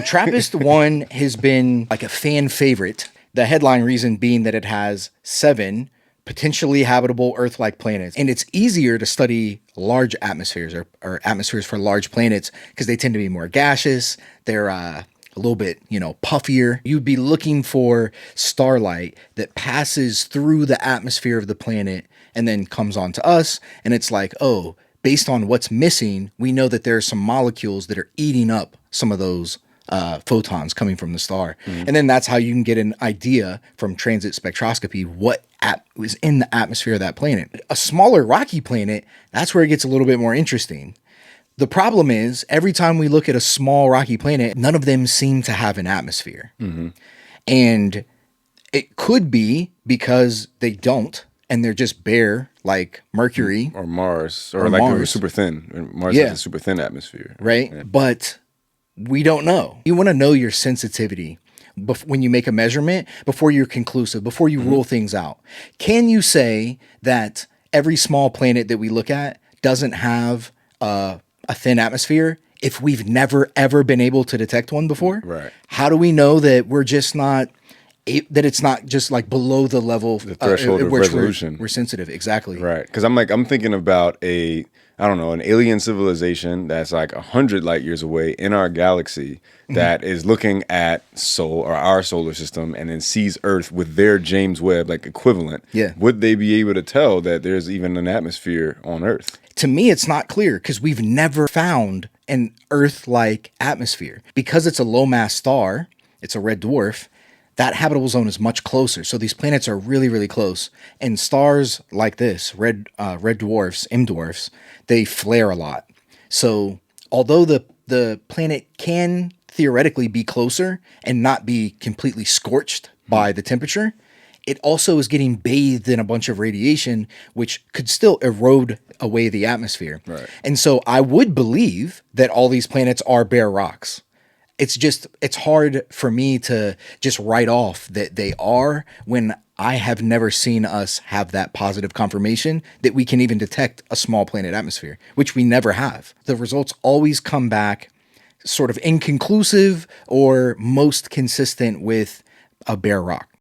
TRAPPIST-1 has been like a fan favorite. The headline reason being that it has 7 potentially habitable Earth-like planets. And it's easier to study large atmospheres or atmospheres for large planets because they tend to be more gaseous. They're a little bit, puffier. You'd be looking for starlight that passes through the atmosphere of the planet and then comes onto us. And it's like, oh, based on what's missing, we know that there are some molecules that are eating up some of those photons coming from the star. And then that's how you can get an idea from transit spectroscopy what is in the atmosphere of that planet. A smaller rocky planet, that's where it gets a little bit more interesting. The problem is every time we look at a small rocky planet, none of them seem to have an atmosphere. And it could be because they don't, and they're just bare like Mercury or Mars, or like Mars. Super thin. Mars has a super thin atmosphere. Right? Yeah. But we don't know. You want to know your sensitivity when you make a measurement before you're conclusive, before you rule things out. Can you say that every small planet that we look at doesn't have a thin atmosphere if we've never, ever been able to detect one before? Right. How do we know that we're just not, that it's not just like below the level, the threshold of resolution? We're sensitive. Exactly. Right. Because I'm thinking about an alien civilization that's like 100 light years away in our galaxy that is looking at our solar system and then sees Earth with their James Webb like equivalent. Yeah. Would they be able to tell that there's even an atmosphere on Earth? To me, it's not clear because we've never found an Earth-like atmosphere. Because it's a low-mass star, it's a red dwarf, that habitable zone is much closer. So these planets are really, really close. And stars like this, red dwarfs, M dwarfs, they flare a lot. So although the planet can theoretically be closer and not be completely scorched by the temperature, it also is getting bathed in a bunch of radiation, which could still erode away the atmosphere. Right. And so I would believe that all these planets are bare rocks. It's hard for me to just write off that they are when I have never seen us have that positive confirmation that we can even detect a small planet atmosphere, which we never have. The results always come back sort of inconclusive or most consistent with a bare rock.